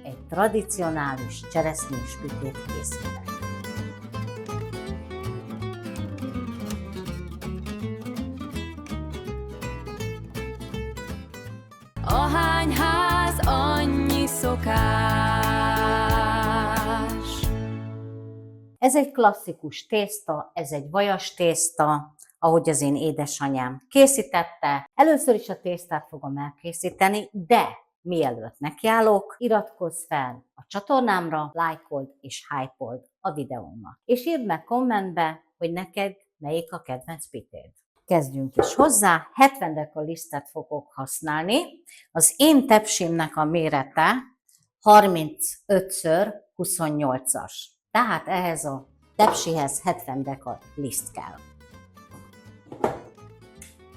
egy tradicionális cseresznyés pütét készítek. Ahány ház, annyi szokás. Ez egy klasszikus tészta, ez egy vajas tészta, ahogy az én édesanyám készítette. Először is a tésztát fogom elkészíteni, de mielőtt nekiállok, iratkozz fel a csatornámra, lájkold és hypold a videómat. És írd meg kommentbe, hogy neked melyik a kedvenc pitéd. Kezdjünk is hozzá, 70 deka lisztet fogok használni. Az én tepsimnek a mérete 35x28-as. Tehát ehhez a tepsihez 70 deka liszt kell.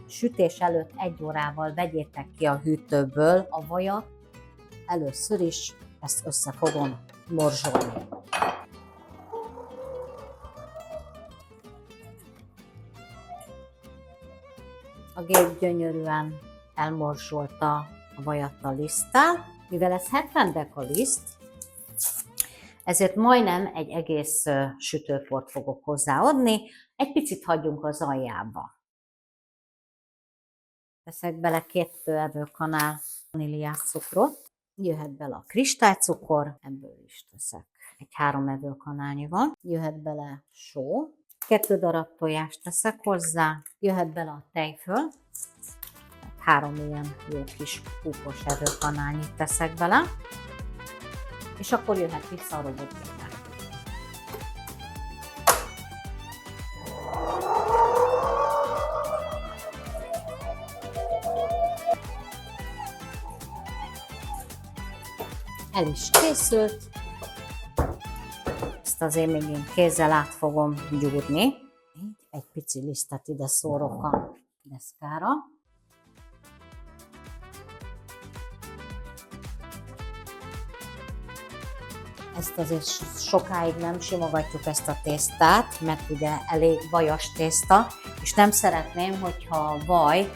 Sütés előtt 1 órával vegyétek ki a hűtőből a vajat. Először is ezt össze fogom morzsolni. A gép gyönyörűen elmorzsolta a vajat a liszttel. Mivel ez 70 deka liszt, ezért majdnem egy egész sütőport fogok hozzáadni. Egy picit hagyjunk az aljába. Teszek bele 2 evőkanál vaníliás cukrot. Jöhet bele a kristálycukor, ebből is teszek egy 3 evőkanálnyival. Jöhet bele só, 2 darab tojást teszek hozzá. Jöhet bele a tejföl, 3 ilyen jó kis kúpos evőkanálnyit teszek bele. És akkor jöhet vissza a robotgépbe. El is készült. Ezt azért még én kézzel át fogom gyúrni. Így egy pici lisztet ide szórok a deszkára. Ezt azért sokáig nem simogatjuk ezt a tésztát, mert ugye elég vajas tészta, és nem szeretném, hogyha a vaj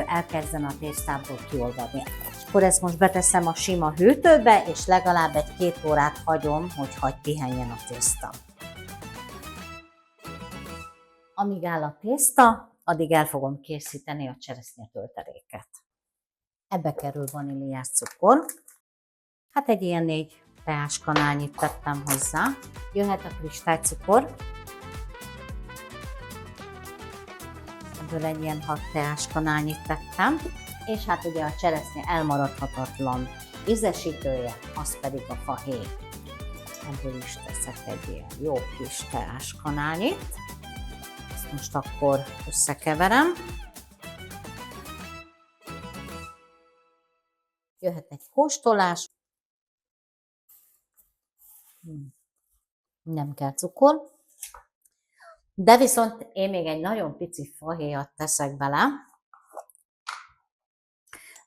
elkezden a tésztából kiolvadni. Akkor ezt most beteszem a sima hűtőbe, és legalább 1-2 órát hagyom, hogy hagy pihenjen a tészta. Amíg áll a tészta, addig el fogom készíteni a cseresznyetölteléket. Ebbe kerül vaníliás cukor. Hát egy ilyen 4 teáskanálnyit tettem hozzá. Jöhet a kristálycukor. Ebből egy ilyen 6 teáskanálnyit tettem. És hát ugye a cseresznye elmaradhatatlan ízesítője, az pedig a fahéj. Ebből is teszek egy ilyen jó kis teáskanálnyit. Ezt most akkor összekeverem. Jöhet egy kóstolás. Nem kell cukor. De viszont én még egy nagyon pici fahéjat teszek bele,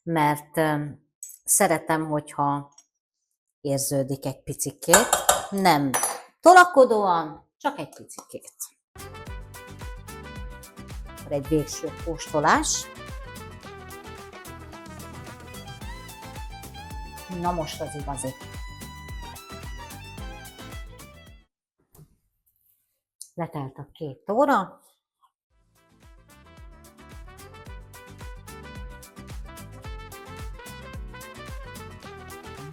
mert szeretem, hogyha érződik egy picikét, nem tolakodóan, csak egy picikét. Egy végső kóstolás. Na most az igazi. Letelt a 2 óra.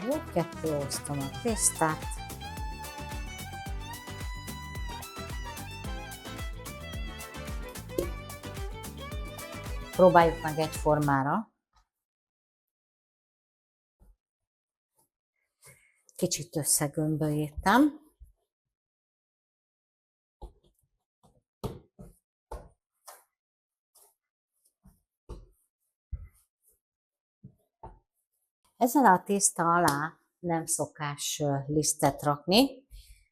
Jó, 2 osztom a tésztát. Próbáljuk meg egyformára. Kicsit összegömbölyítem. Ezen a tészta alá nem szokás lisztet rakni,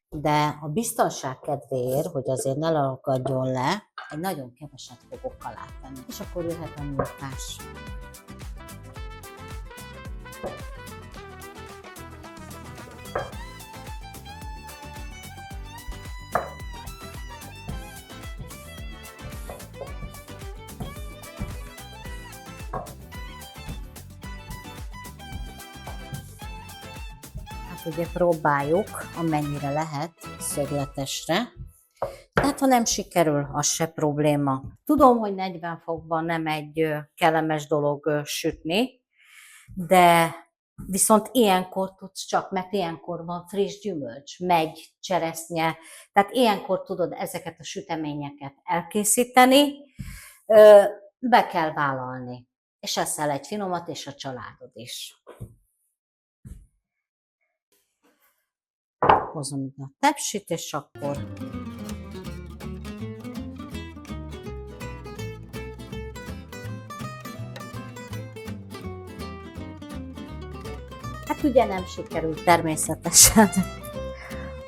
de a biztonság kedvéért, hogy azért ne lakadjon le, egy nagyon keveset fogok alá tenni. És akkor jöhet a nyújtás. Hát ugye próbáljuk, amennyire lehet, szögletesre. Tehát ha nem sikerül, az se probléma. Tudom, hogy 40 fokban nem egy kellemes dolog sütni, de viszont ilyenkor tudsz csak, mert ilyenkor van friss gyümölcs, megy, cseresznye, tehát ilyenkor tudod ezeket a süteményeket elkészíteni, be kell vállalni, és eszel egy finomat, és a családod is. Hozom ide a tepsit, és akkor hát ugye nem sikerült természetesen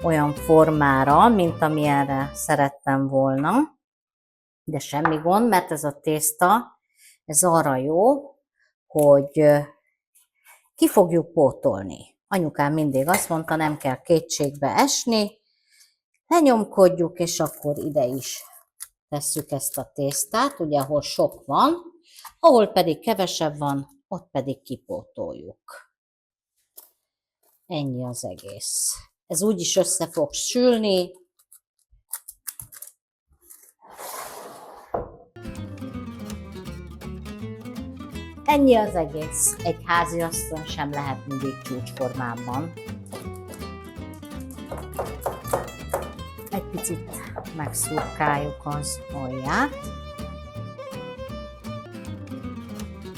olyan formára, mint amilyenre szerettem volna, de semmi gond, mert ez a tészta, ez arra jó, hogy ki fogjuk pótolni. Anyukám mindig azt mondta, nem kell kétségbe esni, lenyomkodjuk, és akkor ide is tesszük ezt a tésztát, ugye ahol sok van, ahol pedig kevesebb van, ott pedig kipótoljuk. Ennyi az egész. Ez úgyis össze fog sülni. Ennyi az egész. Egy háziasszony sem lehet mindig csúcsformában. Egy picit megszurkáljuk az alját.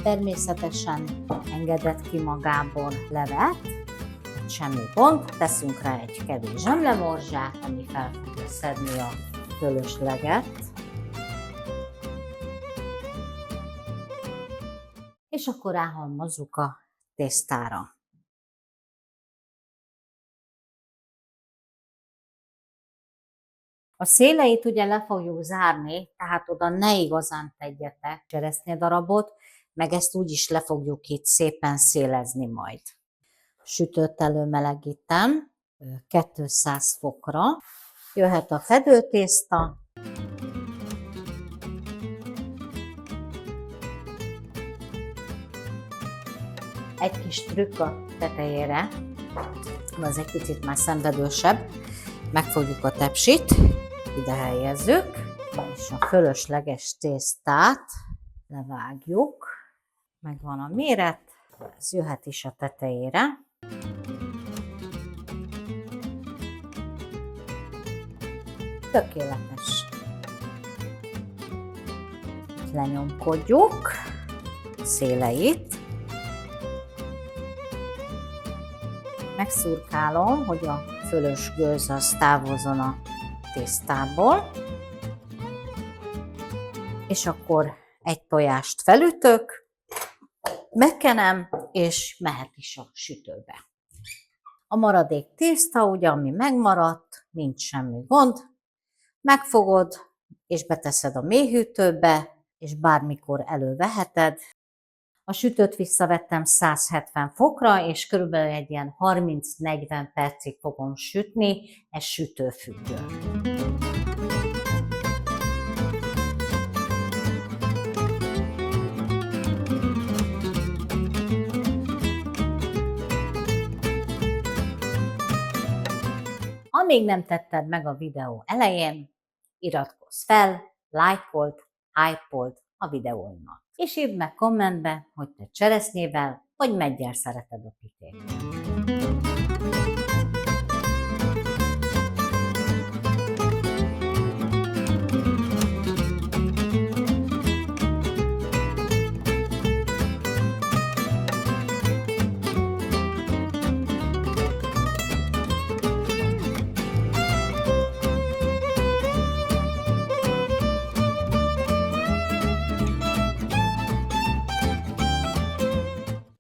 Természetesen engedett ki magából levet, semmi gond, teszünk rá egy kevés zsemlemorzsát, ami fel fogja szedni a fölösleget. És akkor ráhalmozzuk a tésztára. A széleit ugye le fogjuk zárni, tehát oda ne igazán tegyetek cseresznyedarabot, meg ezt úgyis le fogjuk itt szépen szélezni majd. Sütőt előmelegítem 200 fokra. Jöhet a fedőtészta. Egy kis trükk a tetejére, az egy picit már szenvedősebb. Megfogjuk a tepsit, ide helyezzük, és a fölösleges tésztát levágjuk. Megvan a méret, ez jöhet is a tetejére. Tökéletes. Lenyomkodjuk a széleit. Megszurkálom, hogy a fölös gőz az távozzon a tésztából. És akkor egy tojást felütök, megkenem, és mehet is a sütőbe. A maradék tészta, ugye, ami megmaradt, nincs semmi gond, megfogod, és beteszed a mélyhűtőbe, és bármikor előveheted. A sütőt visszavettem 170 fokra, és körülbelül egy ilyen 30-40 percig fogom sütni, ez sütőfüggő. Ha még nem tetted meg a videó elején, iratkozz fel, lájkold, hypold a videóimat. És írd meg kommentbe, hogy te cseresznyével vagy meggyel szereted a pitét.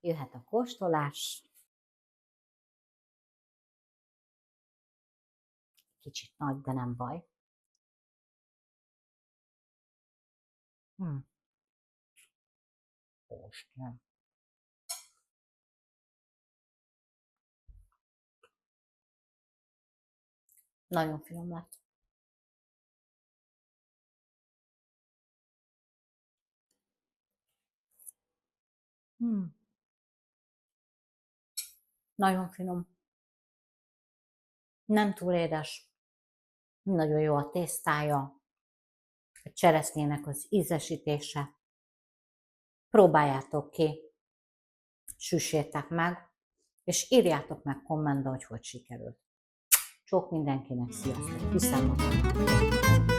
Jöhet a kóstolás. Kicsit nagy, de nem baj. Kóstolom. Nagyon finom lett. Nagyon finom. Nem túl édes, nagyon jó a tésztája, a cseresznyének az ízesítése. Próbáljátok ki, süssétek meg, és írjátok meg kommentbe, hogy sikerült. Sok mindenkinek, sziasztok! Viszont magam!